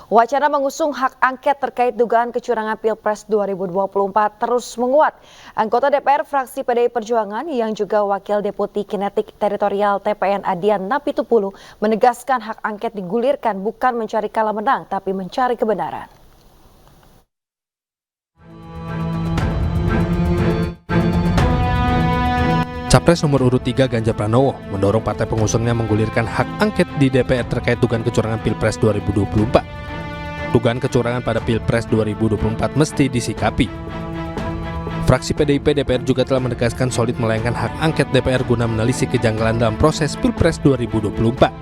Wacana mengusung hak angket terkait dugaan kecurangan Pilpres 2024 terus menguat. Anggota DPR fraksi PDI Perjuangan yang juga Wakil Deputi Kinetik Teritorial TPN Adian Napitupulu menegaskan hak angket digulirkan bukan mencari kalah menang tapi mencari kebenaran. Capres nomor urut 3 Ganjar Pranowo mendorong partai pengusungnya menggulirkan hak angket di DPR terkait dugaan kecurangan Pilpres 2024. Dugaan kecurangan pada Pilpres 2024 mesti disikapi. Fraksi PDIP DPR juga telah menegaskan solid melayangkan hak angket DPR guna menelisik kejanggalan dalam proses Pilpres 2024.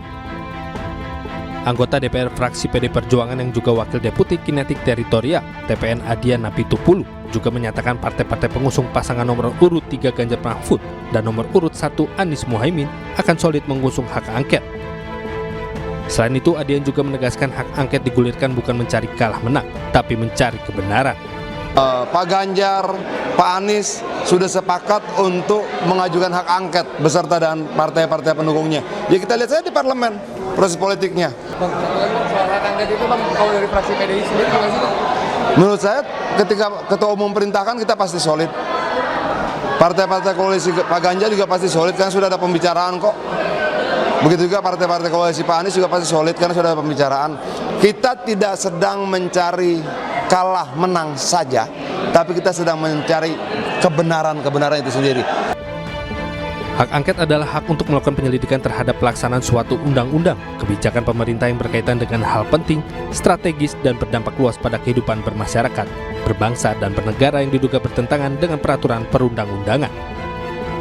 Anggota DPR fraksi PD Perjuangan yang juga Wakil Deputi Kinetik Teritorial TPN Adian Napitupulu juga menyatakan partai-partai pengusung pasangan nomor urut 3 Ganjar Mahfud dan nomor urut 1 Anies Muhaimin akan solid mengusung hak angket. Selain itu, Adian juga menegaskan hak angket digulirkan bukan mencari kalah menang, tapi mencari kebenaran. Pak Ganjar, Pak Anies sudah sepakat untuk mengajukan hak angket beserta dengan partai-partai pendukungnya. Ya kita lihat saja di parlemen proses politiknya. Soal hak angket itu Bang, kalau dari fraksi PDI sendiri gimana sih Bang? Menurut saya ketika Ketua Umum perintahkan kita pasti solid. Partai-partai koalisi Pak Ganjar juga pasti solid karena sudah ada pembicaraan kok. Begitu juga partai-partai koalisi Pak Anies juga pasti solid karena sudah ada pembicaraan. Kita tidak sedang mencari kalah menang saja, tapi kita sedang mencari kebenaran itu sendiri. Hak angket adalah hak untuk melakukan penyelidikan terhadap pelaksanaan suatu undang-undang, kebijakan pemerintah yang berkaitan dengan hal penting, strategis, dan berdampak luas pada kehidupan bermasyarakat, berbangsa, dan bernegara yang diduga bertentangan dengan peraturan perundang-undangan.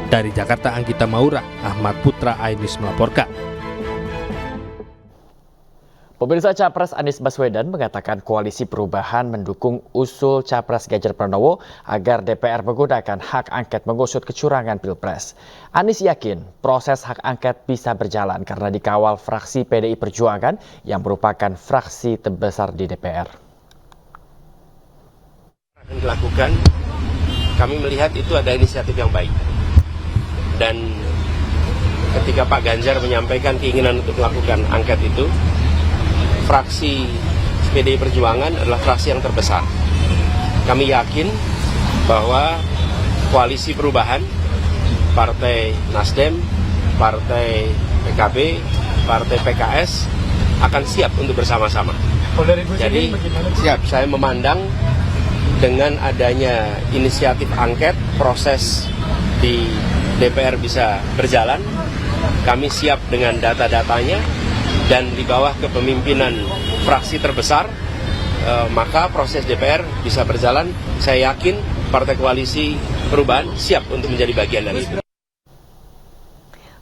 Dari Jakarta, Anggita Maura, Ahmad Putra Ainus melaporkan. Pemirsa, Capres Anies Baswedan mengatakan Koalisi Perubahan mendukung usul Capres Ganjar Pranowo agar DPR menggunakan hak angket mengusut kecurangan Pilpres. Anies yakin proses hak angket bisa berjalan karena dikawal fraksi PDI Perjuangan yang merupakan fraksi terbesar di DPR. Akan dilakukan, kami melihat itu ada inisiatif yang baik. Dan ketika Pak Ganjar menyampaikan keinginan untuk melakukan angket itu, fraksi PDI Perjuangan adalah fraksi yang terbesar. Kami yakin bahwa Koalisi Perubahan, Partai Nasdem, Partai PKB, Partai PKS akan siap untuk bersama-sama. Jadi siap, saya memandang dengan adanya inisiatif angket, proses di DPR bisa berjalan. Kami siap dengan data-datanya. Dan di bawah kepemimpinan fraksi terbesar, maka proses DPR bisa berjalan. Saya yakin Partai Koalisi Perubahan siap untuk menjadi bagian dari itu.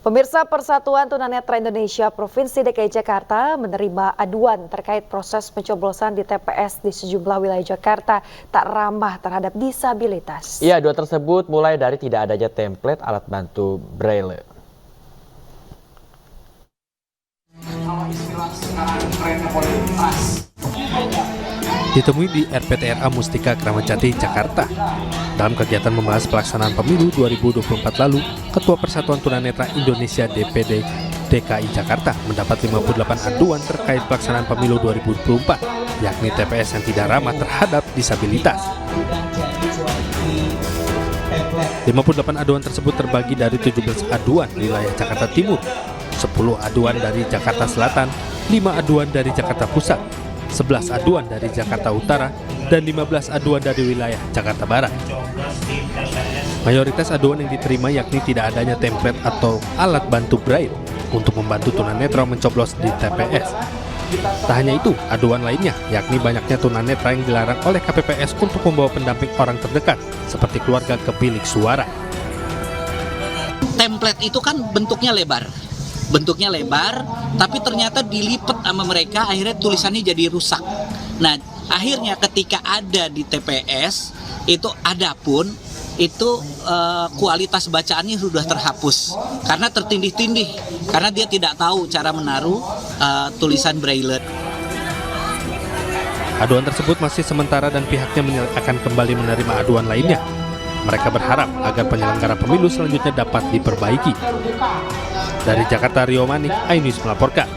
Pemirsa, Persatuan Tunanetra Indonesia Provinsi DKI Jakarta menerima aduan terkait proses pencoblosan di TPS di sejumlah wilayah Jakarta tak ramah terhadap disabilitas. Ya, aduan tersebut mulai dari tidak adanya template alat bantu Braille. Ditemui di RPTRA Mustika Kramat Jati, Jakarta. Dalam kegiatan membahas pelaksanaan pemilu 2024 lalu, Ketua Persatuan Tunanetra Indonesia DPD DKI Jakarta mendapat 58 aduan terkait pelaksanaan pemilu 2024, yakni TPS yang tidak ramah terhadap disabilitas. 58 aduan tersebut terbagi dari 17 aduan wilayah Jakarta Timur, 10 aduan dari Jakarta Selatan, 5 aduan dari Jakarta Pusat, 11 aduan dari Jakarta Utara, dan 15 aduan dari wilayah Jakarta Barat. Mayoritas aduan yang diterima yakni tidak adanya template atau alat bantu Braille untuk membantu tunanetra mencoblos di TPS. Tak hanya itu, aduan lainnya yakni banyaknya tunanetra yang dilarang oleh KPPS untuk membawa pendamping orang terdekat seperti keluarga ke bilik suara. Template itu kan bentuknya lebar, tapi ternyata dilipat sama mereka, akhirnya tulisannya jadi rusak. Nah, akhirnya ketika ada di TPS itu ada pun itu kualitas bacaannya sudah terhapus karena tertindih-tindih, karena dia tidak tahu cara menaruh tulisan Braille. Aduan tersebut masih sementara dan pihaknya akan kembali menerima aduan lainnya. Mereka berharap agar penyelenggara pemilu selanjutnya dapat diperbaiki. Dari Jakarta, Rio Manik, Ainus melaporkan.